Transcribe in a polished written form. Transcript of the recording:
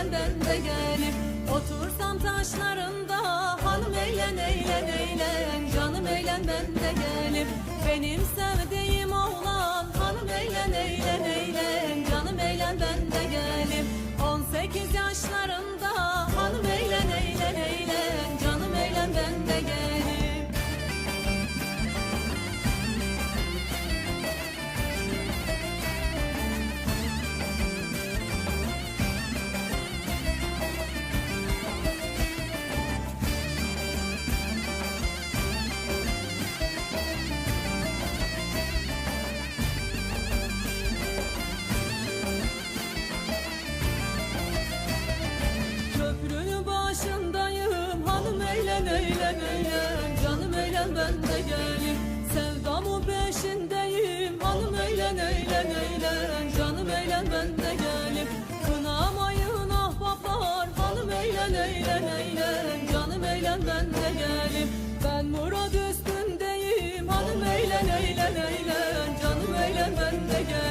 eğlen ben de gelim. Otursam taşlarında hanım eğlen eğlen eğlen, canım eğlen ben de gelim. Benim sevdiğim oğlan hanım eğlen eğlen eğlen, canım eğlen ben de gelim. 18 yaşlarında hanım eğlen eğlen eğlen, canım eğlen ben de gelim. Köprünün başındayım hanım eğlen eğlen eğlen, canım eğlen ben de gelim. Sevdamın peşindeyim hanım eğlen eğlen eğlen, canım eğlen ben de gelim. Kınamayın ahbaplar hanım eğlen eğlen eğlen, canım eğlen ben de gelim. Ben murad üstündeyim hanım eğlen eğlen eğlen, canım eğlen ben de gelim.